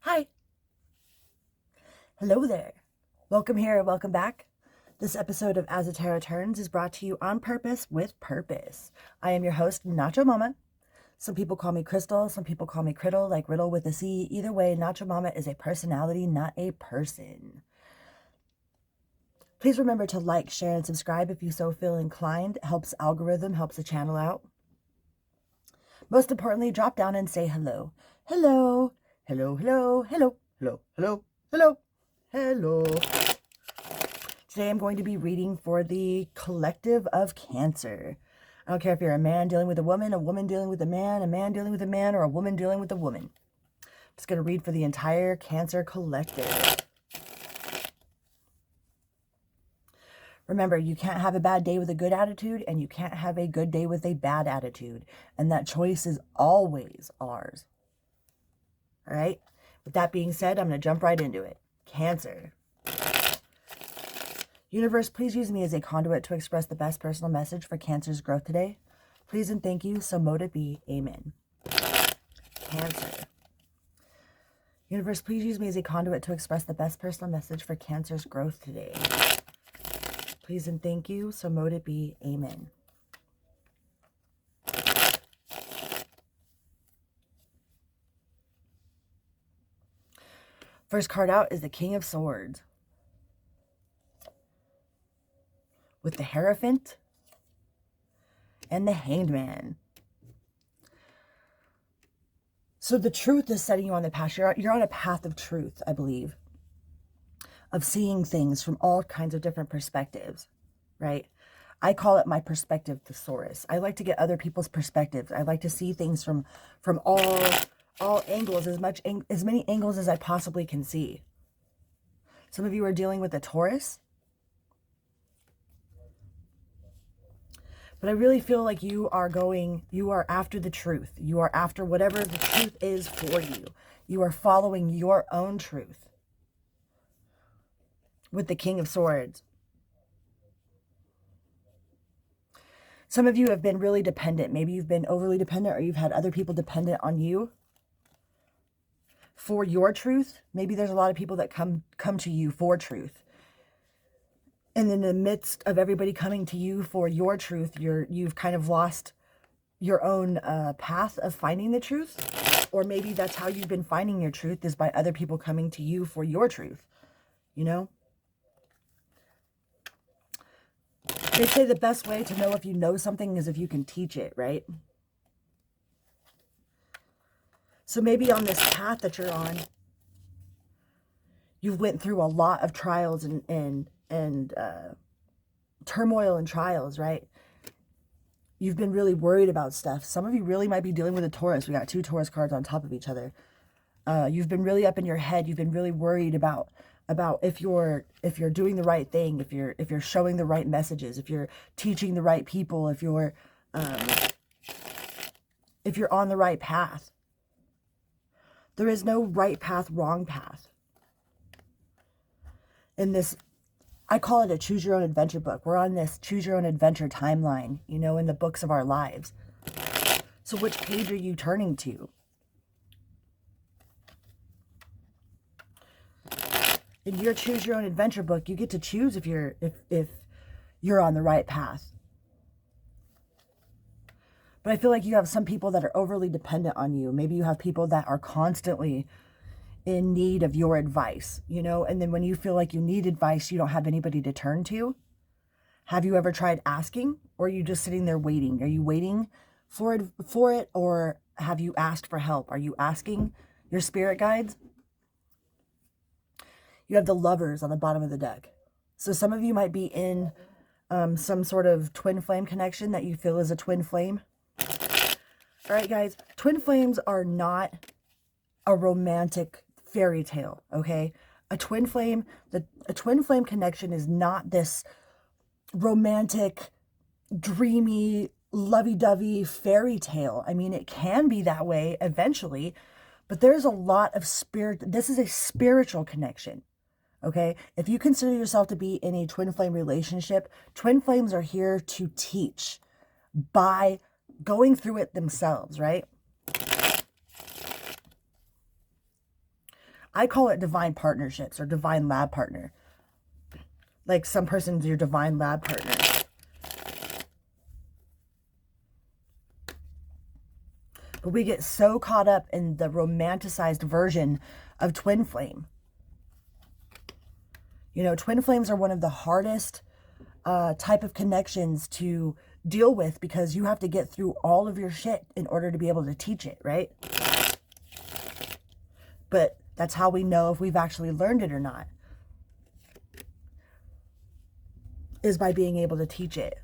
Hi. Hello there. Welcome here, welcome back. This episode of As a Tarot Turns is brought to you on purpose with purpose. I am your host, Nacho Mama. Some people call me Crystal, some people call me Criddle, like Riddle with a C. Either way, Nacho Mama is a personality, not a person. Please remember to like, share, and subscribe if you so feel inclined. It helps algorithm, helps the channel out. Most importantly, drop down and say hello. Hello. Hello, hello, hello, hello, hello, hello, hello. Today I'm going to be reading for the collective of Cancer. I don't care if you're a man dealing with a woman dealing with a man dealing with a man, or a woman dealing with a woman. I'm just going to read for the entire Cancer collective. Remember, you can't have a bad day with a good attitude, and you can't have a good day with a bad attitude. And that choice is always ours. All right? With that being said, I'm going to jump right into it. Cancer. Universe, please use me as a conduit to express the best personal message for Cancer's growth today. Please and thank you. So mote it be. Amen. Cancer. Universe, please use me as a conduit to express the best personal message for Cancer's growth today. Please and thank you. So mote it be. Amen. First card out is the King of Swords, with the Hierophant and the Hanged Man. So the truth is setting you on the path. You're on a path of truth, I believe, of seeing things from all kinds of different perspectives, right? I call it my perspective thesaurus. I like to get other people's perspectives. I like to see things from all angles, as many angles as I possibly can see. Some of you are dealing with a Taurus, but I really feel like you are after the truth. You are after whatever the truth is for you. You are following your own truth with the King of Swords. Some of you have been really dependent. Maybe you've been overly dependent, or you've had other people dependent on you for your truth. Maybe there's a lot of people that come to you for truth. And in the midst of everybody coming to you for your truth, you've kind of lost your own path of finding the truth. Or maybe that's how you've been finding your truth, is by other people coming to you for your truth. You know? They say the best way to know if you know something is if you can teach it, right? So maybe on this path that you're on, you've went through a lot of trials and turmoil and trials, right? You've been really worried about stuff. Some of you really might be dealing with a Taurus. We got two Taurus cards on top of each other. You've been really up in your head. You've been really worried about if you're doing the right thing, if you're showing the right messages, if you're teaching the right people, if you're on the right path. There is no right path, wrong path. In this, I call it a choose your own adventure book. We're on this choose your own adventure timeline, you know, in the books of our lives. So which page are you turning to? In your choose your own adventure book, you get to choose if you're on the right path. But I feel like you have some people that are overly dependent on you. Maybe you have people that are constantly in need of your advice, you know, and then when you feel like you need advice, you don't have anybody to turn to. Have you ever tried asking, or are you just sitting there waiting? Are you waiting for it, or have you asked for help? Are you asking your spirit guides? You have the Lovers on the bottom of the deck. So some of you might be in some sort of twin flame connection that you feel is a twin flame. All right, guys, twin flames are not a romantic fairy tale, okay? A twin flame connection is not this romantic, dreamy, lovey-dovey fairy tale. I mean, it can be that way eventually, but there's a lot of spirit. This is a spiritual connection, okay? If you consider yourself to be in a twin flame relationship, twin flames are here to teach by going through it themselves, right? I call it divine partnerships or divine lab partner. Like some person's your divine lab partner. But we get so caught up in the romanticized version of twin flame. You know, twin flames are one of the hardest type of connections to deal with because you have to get through all of your shit in order to be able to teach it, right? But that's how we know if we've actually learned it or not, is by being able to teach it.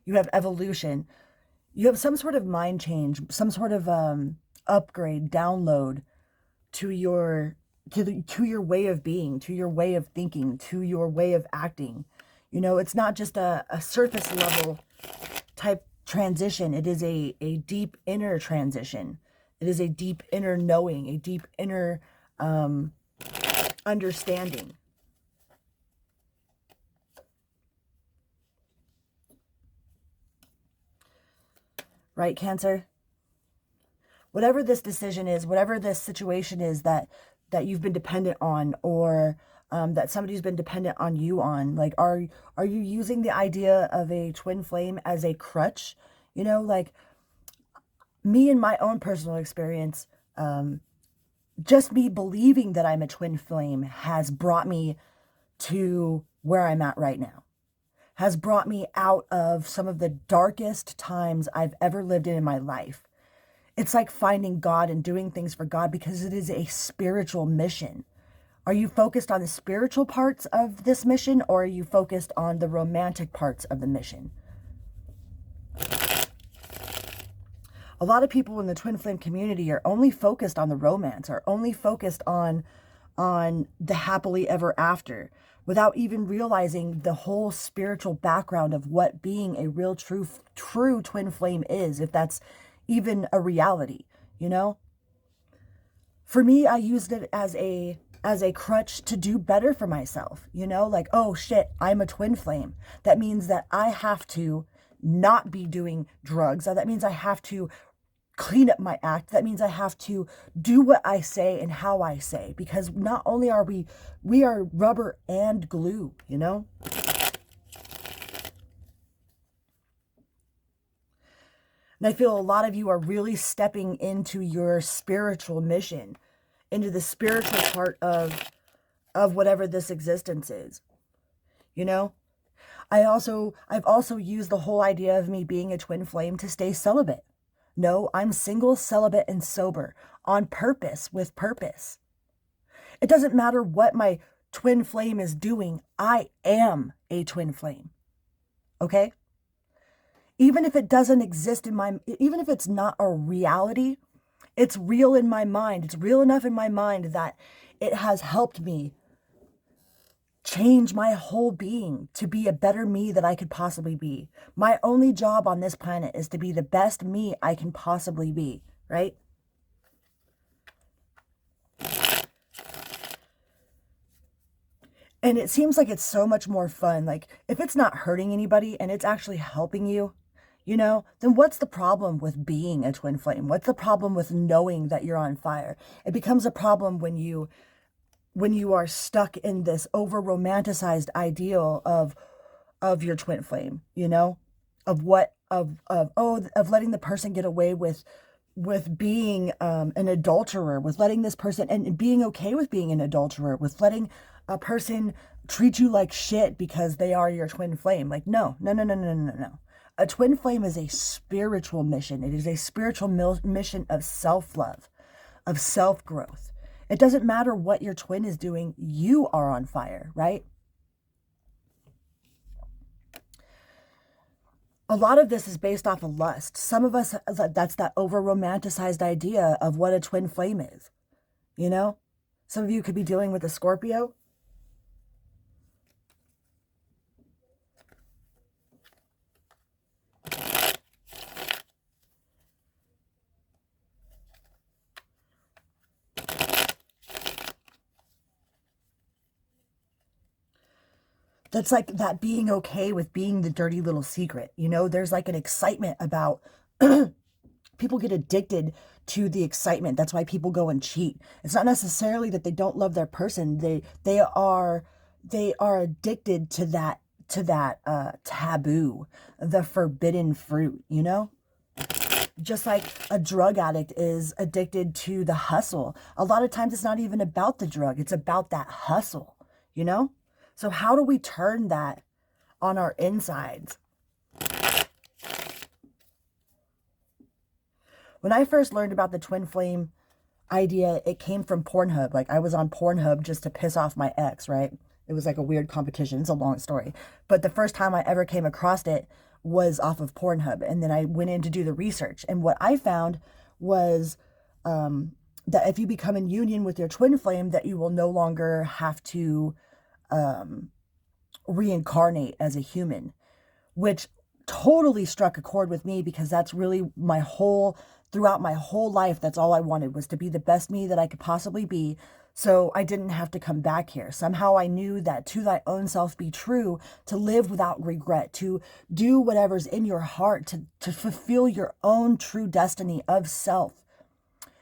You have evolution. You have some sort of mind change, some sort of upgrade, download to your to your way of being, to your way of thinking, to your way of acting. You know, it's not just a surface level type transition. It is a deep inner transition. It is a deep inner knowing, a deep inner understanding. Right, Cancer? Whatever this decision is, whatever this situation is that you've been dependent on, or that somebody's been dependent on you on, like, are you using the idea of a twin flame as a crutch? You know, like me in my own personal experience, just me believing that I'm a twin flame has brought me to where I'm at right now, has brought me out of some of the darkest times I've ever lived in my life. It's like finding God and doing things for God because it is a spiritual mission. Are you focused on the spiritual parts of this mission, or are you focused on the romantic parts of the mission? A lot of people in the twin flame community are only focused on the romance, are only focused on the happily ever after, without even realizing the whole spiritual background of what being a real true twin flame is, if that's even a reality, you know? For me, I used it as a crutch to do better for myself, you know? Like, oh shit, I'm a twin flame. That means that I have to not be doing drugs. That means I have to clean up my act. That means I have to do what I say and how I say, because not only are we are rubber and glue, you know? And I feel a lot of you are really stepping into your spiritual mission, into the spiritual part of whatever this existence is, you know? I've also used the whole idea of me being a twin flame to stay celibate. No, I'm single, celibate, and sober on purpose, with purpose. It doesn't matter what my twin flame is doing. I am a twin flame. Okay? Even if it doesn't exist even if it's not a reality, it's real in my mind. It's real enough in my mind that it has helped me change my whole being to be a better me that I could possibly be. My only job on this planet is to be the best me I can possibly be, right? And it seems like it's so much more fun. Like, if it's not hurting anybody and it's actually helping you, you know, then what's the problem with being a twin flame? What's the problem with knowing that you're on fire? It becomes a problem when you are stuck in this over romanticized ideal of your twin flame, you know, of what of letting the person get away with being an adulterer, with letting this person, and being okay with being an adulterer, with letting a person treat you like shit because they are your twin flame. Like, no, no, no, no, no, no, no. A twin flame is a spiritual mission. It is a spiritual mission of self-love, of self-growth. It doesn't matter what your twin is doing. You are on fire, right? A lot of this is based off of lust. Some of us, that's that over romanticized idea of what a twin flame is, you know? Some of you could be dealing with a Scorpio. That's like that being okay with being the dirty little secret. You know, there's like an excitement about people get addicted to the excitement. That's why people go and cheat. It's not necessarily that they don't love their person. They are addicted to that taboo, the forbidden fruit, you know? Just like a drug addict is addicted to the hustle. A lot of times it's not even about the drug, it's about that hustle, you know? So how do we turn that on our insides? When I first learned about the twin flame idea, it came from Pornhub. Like, I was on Pornhub just to piss off my ex, right? It was like a weird competition. It's a long story. But the first time I ever came across it was off of Pornhub. And then I went in to do the research. And what I found was that if you become in union with your twin flame, that you will no longer have to reincarnate as a human, which totally struck a chord with me, because that's really throughout my whole life, that's all I wanted, was to be the best me that I could possibly be, so I didn't have to come back here. Somehow I knew that to thy own self be true, to live without regret, to do whatever's in your heart, to fulfill your own true destiny of self,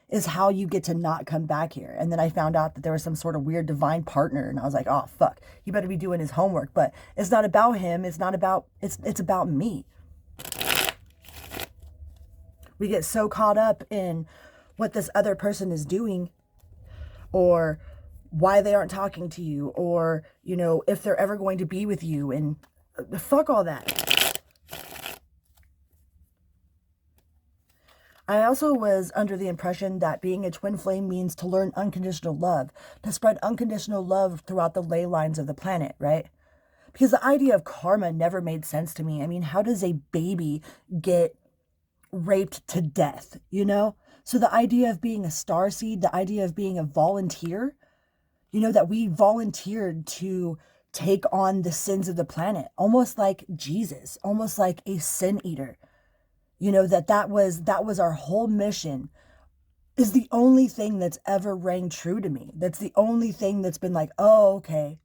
is how you get to not come back here. And then I found out that there was some sort of weird divine partner, and I was like, oh fuck, he better be doing his homework. But it's not about him, it's about me. We get so caught up in what this other person is doing, or why they aren't talking to you, or, you know, if they're ever going to be with you, and fuck all that. I also was under the impression that being a twin flame means to learn unconditional love, to spread unconditional love throughout the ley lines of the planet, right? Because the idea of karma never made sense to me. I mean, how does a baby get raped to death, you know? So the idea of being a starseed, the idea of being a volunteer, you know, that we volunteered to take on the sins of the planet, almost like Jesus, almost like a sin eater. You know, that was our whole mission, is the only thing that's ever rang true to me. That's the only thing that's been like, oh, okay,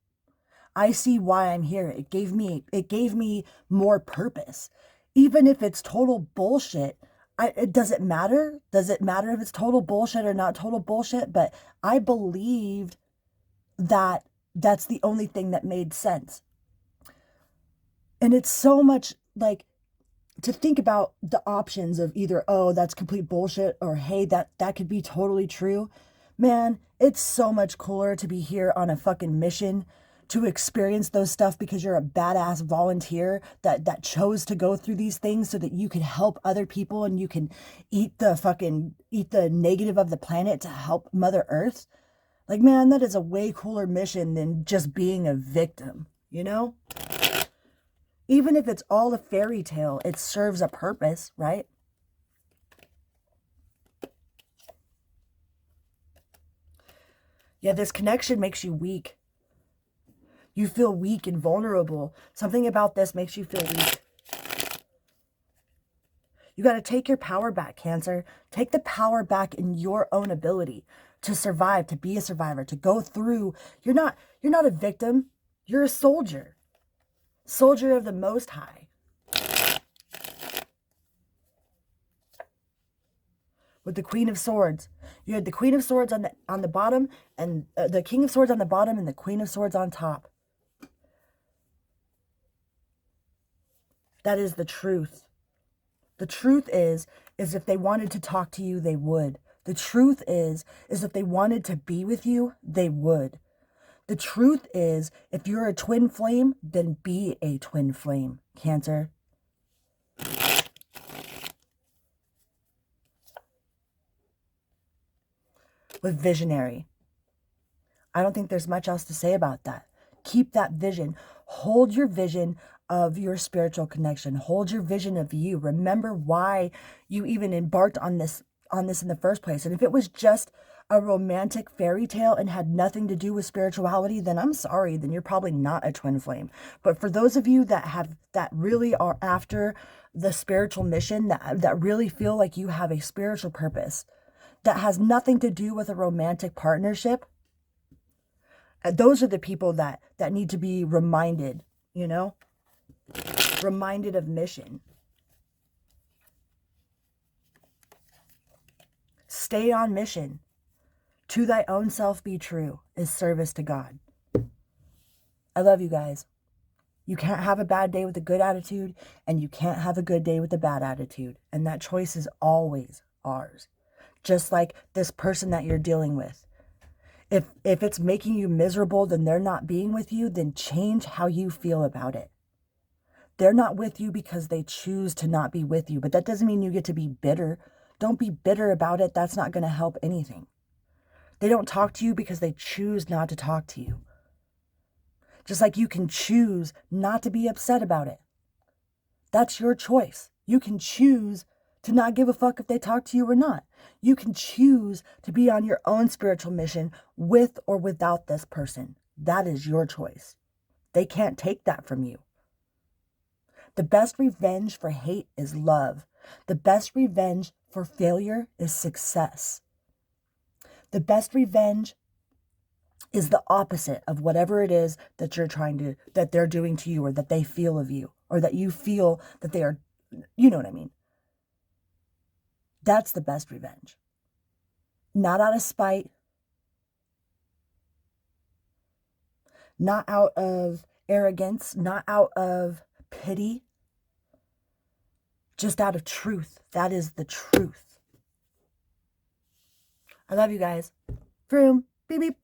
I see why I'm here. It gave me more purpose. Even if it's total bullshit, it doesn't matter. Does it matter if it's total bullshit or not total bullshit? But I believed that that's the only thing that made sense. And it's so much like, to think about the options of either, oh, that's complete bullshit, or hey, that could be totally true. Man, it's so much cooler to be here on a fucking mission to experience those stuff, because you're a badass volunteer that chose to go through these things so that you can help other people, and you can eat the negative of the planet to help Mother Earth. Like, man, that is a way cooler mission than just being a victim, you know? Even if it's all a fairy tale, it serves a purpose, right? Yeah, this connection makes you weak. You feel weak and vulnerable. Something about this makes you feel weak. You got to take your power back, Cancer. Take the power back in your own ability to survive, to be a survivor, to go through. You're not a victim. You're a soldier. Soldier of the Most High. With the Queen of Swords, you had the Queen of Swords on the bottom, and the King of Swords on the bottom, and the Queen of Swords on top. That is the truth. The truth is if they wanted to talk to you, they would. The truth is if they wanted to be with you, they would. The truth is, if you're a twin flame, then be a twin flame, Cancer. With visionary. I don't think there's much else to say about that. Keep that vision. Hold your vision of your spiritual connection. Hold your vision of you. Remember why you even embarked on this in the first place. And if it was just a romantic fairy tale and had nothing to do with spirituality, then I'm sorry, then you're probably not a twin flame. But for those of you that really are after the spiritual mission, that really feel like you have a spiritual purpose that has nothing to do with a romantic partnership, those are the people that need to be reminded you know? Reminded of mission. Stay on mission. To thy own self be true is service to God. I love you guys. You can't have a bad day with a good attitude, and you can't have a good day with a bad attitude. And that choice is always ours. Just like this person that you're dealing with. If it's making you miserable, then they're not being with you, then change how you feel about it. They're not with you because they choose to not be with you, but that doesn't mean you get to be bitter. Don't be bitter about it. That's not going to help anything. They don't talk to you because they choose not to talk to you. Just like you can choose not to be upset about it. That's your choice. You can choose to not give a fuck if they talk to you or not. You can choose to be on your own spiritual mission with or without this person. That is your choice. They can't take that from you. The best revenge for hate is love. The best revenge for failure is success. The best revenge is the opposite of whatever it is that that they're doing to you, or that they feel of you, or that you feel that they are, you know what I mean? That's the best revenge. Not out of spite, not out of arrogance, not out of pity, just out of truth. That is the truth. I love you guys. Vroom. Beep, beep.